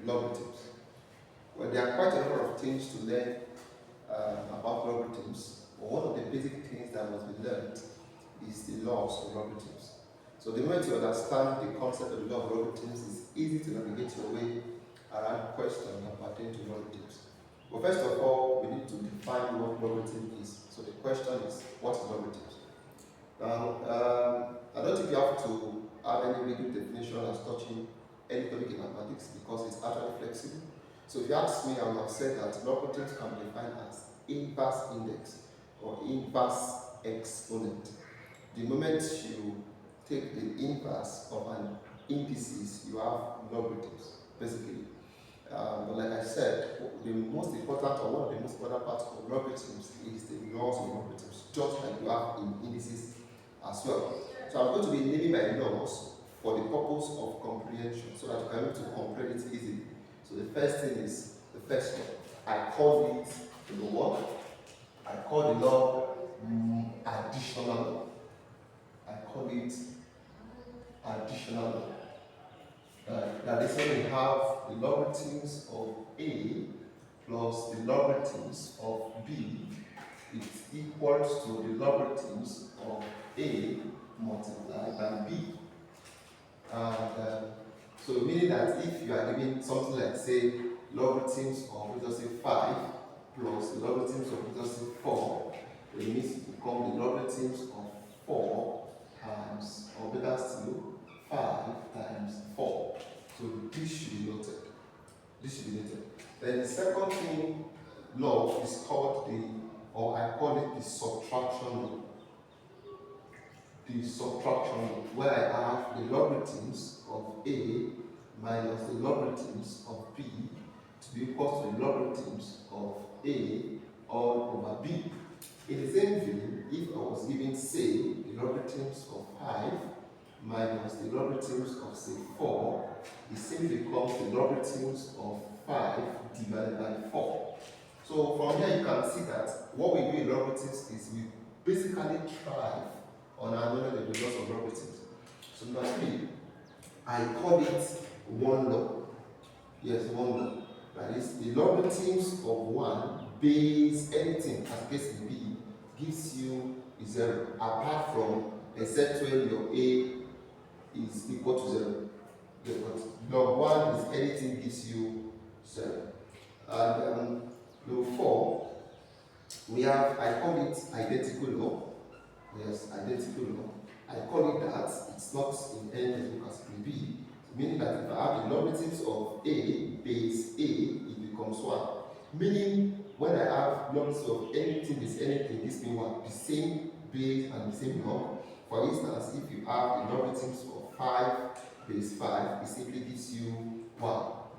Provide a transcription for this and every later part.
logarithms. Well, there are quite a lot of things to learn about logarithms, but one of the basic things that must be learned is the laws of logarithms. So the moment you understand the concept of the law of logarithms, it's easy to navigate your way around questions that pertain to logarithms. But first of all, we need to define what logarithm is. So the question is, what is logarithms? Now, I don't think you have to have any legal definition as touching any topic in mathematics because it's actually flexible. So if you ask me, I would have said that logarithms can be defined as inverse index or inverse exponent. The moment you take the inverse of an indices, you have logarithms, basically. But like I said, the most important or one of the most important parts of logarithms is the laws of logarithms, just like you have in indices as well. So I'm going to be naming my laws for the purpose of comprehension, so that you can be able to comprehend it easily. So the first thing is the first law. I call it the law 1. I call the law additional law. I call it additional law. That is when we have the logarithms of A plus the logarithms of B. It's equal to the logarithms of A multiplied by B. And so meaning that if you are given something like, say, logarithms of, let us say, 5 plus the logarithms of, let us say, 4, it means to become the logarithms of 4 times, or better still, 5 times 4. So this should be noted. This should be noted. Then the second thing law is called or I call it the subtraction law. The subtraction law, where I have the logarithms of A minus the logarithms of B to be equal to the logarithms of A all over B. In the same vein, if I was given, say, the logarithms of 5 minus the logarithms of, say, 4, it simply becomes the logarithms of 5 divided by 4. So from here you can see that what we do in logarithms is we basically thrive on our knowledge of the laws of logarithms. So number 3, I call it one law. Yes, one law. That is, the logarithms of 1 base anything as base in B gives you 0, apart from except when your A is equal to 0. But log 1 is anything gives you 0. And log 4, we have, I call it identical law. Yes, identical law. I call it that. It's not in any textbook as it will be, meaning that if I have the logarithms of A base A, it becomes 1. Meaning, when I have logarithms of anything base anything, this means what? The same base and the same log. For instance, if you have the logarithms of 5 base 5, it simply gives you 1.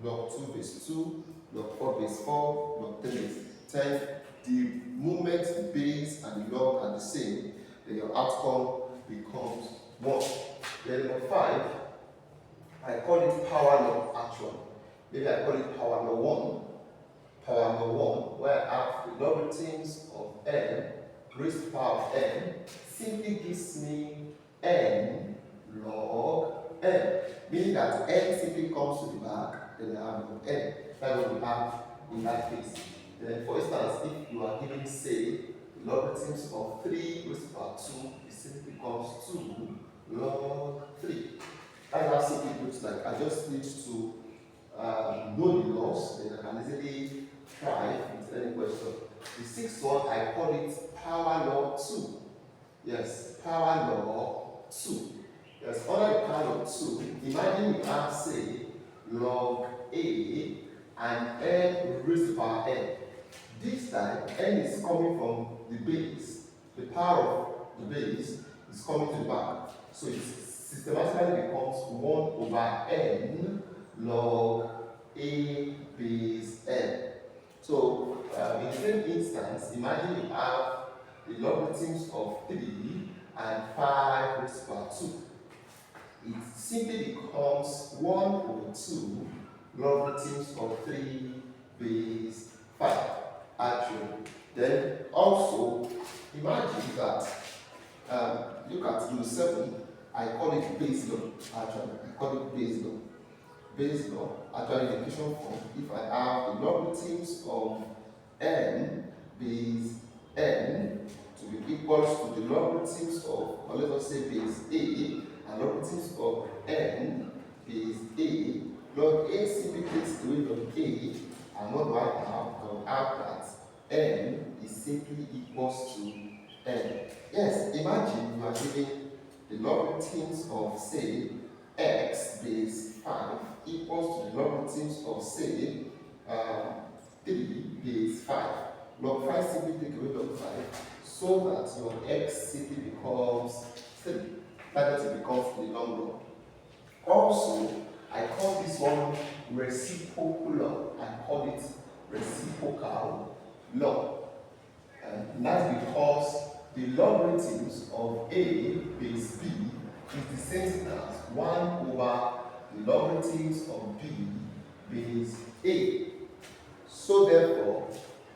Log 2 base 2, log 4 base 4, log 10 base 10. The moment the base and the log are the same, then your outcome becomes 1. Then number 5, I call it power law actually. Maybe I call it power law 1. Power law 1, where I have the logarithms of n raised to the power of n, simply gives me n log n. Meaning that n simply comes to the back, then I have log n. That's what we have in that case. Then for instance, if you are given, say, the logarithms of 3 raised to the power 2, it simply becomes 2 log 3. That's how simply it looks like. I just need to know the laws, then I can easily try with any question. The 6th one, I call it power law 2. Yes, power law 2. Yes, under the power law 2, imagine you have, say, log A and n raised to the power n. This time, n is coming from the base. The power of the base is coming to the back. So it systematically becomes 1 over n log A base n. So in the same instance, imagine you have the logarithms of 3 and 5 raised to the power 2. It simply becomes 1 over 2 logarithms of 3 base 5. Actually. Then also imagine that look at rule 7. I call it base law. Actually, I call it base law. Bayes law, actually in equation form, if I have the logarithms of n base n to be equals to the logarithms of, or let us say base a, and logarithms of n base a, log a simply takes away log a, and what do I have? I will have that n is simply equals to n. Yes, imagine you are given the logarithms of, say, x base 5 equals to the logarithms of, say, 3 base 5. Log 5 simply take away log 5 so that your x simply becomes 3. That means it becomes the long run. Also, I call this one reciprocal law. I call it reciprocal law. And that's because the logarithms of a base b is the same thing as 1 over the logarithms of b base a. So therefore,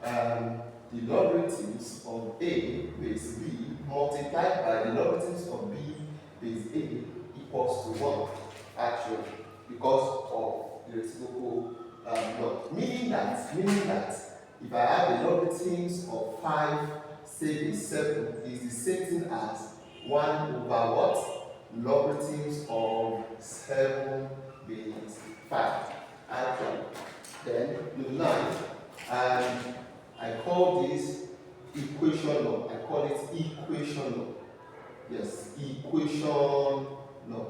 the logarithms of a base b multiplied by the logarithms of b base a equals to 1, actually, because of the reciprocal law. Meaning that if I have the logarithms of 5, say base 7, is the same thing as 1 over what? Logarithms of 7 base 5. Actually. Then, number 9, and I call this equation law. I call it equation law. Yes, equation law.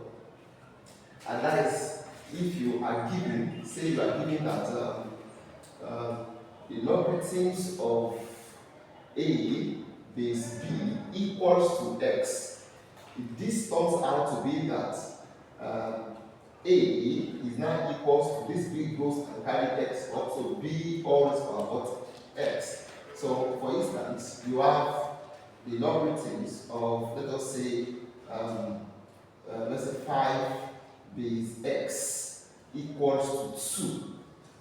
And that is if you are given, say you are given that the logarithms of a base b equals to x. If this turns out to be that a is now equals to this b goes and carry x up, so b always about x. So for instance, you have the logarithms of, let us say, let's say 5 base x equals to 2.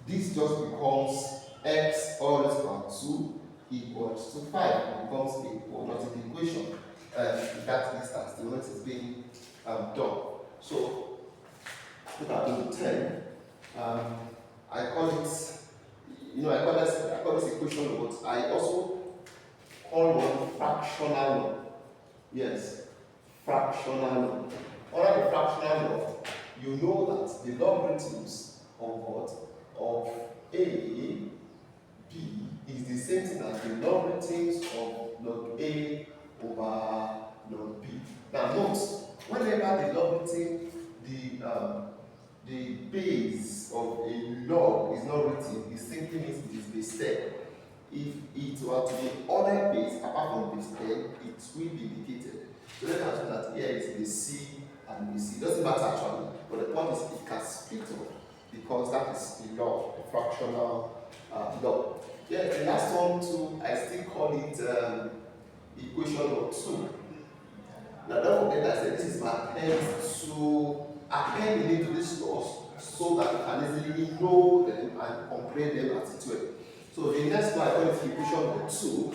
This just becomes x always power 2 equals to 5. It becomes a quadratic equation in that instance, the moment it's being done. So look at number 10. I call it, I call this equation, but I also call one fractional law. Yes, fractional law. Under the fractional law, you know that the logarithms of what? Of a, b is the same thing as the logarithms of log a over log b. Now note, whenever the logarithm, the base of a log is not written, it simply means it is base 10. If it were to be other base apart from base 10, it will be indicated. So let's assume that here is base c and base c. It doesn't matter actually, but the point is it can split up because that is the law, the fractional law. Yeah, the last one too, I still call it equation law 2. Now don't forget I said this is my attempt to append it into these laws so that you can easily know them and comprehend them as it were. So the next one I call it equation law 2.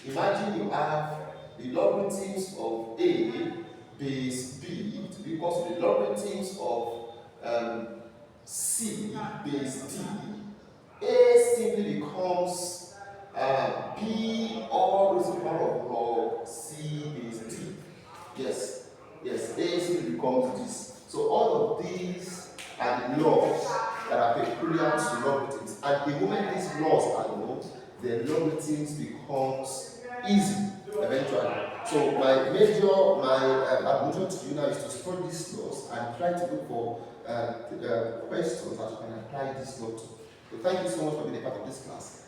Imagine you have the logarithms of a base b to be equal to the logarithms of c base d. A simply becomes b all raised to the power of log c base d. Yes, a simply becomes this. So all of these are the laws that are peculiar to logarithms. And the moment these laws are known, the logarithms becomes easy eventually. So my admonition to you now is to study these laws and try to look for questions that you can apply this law to. So thank you so much for being a part of this class.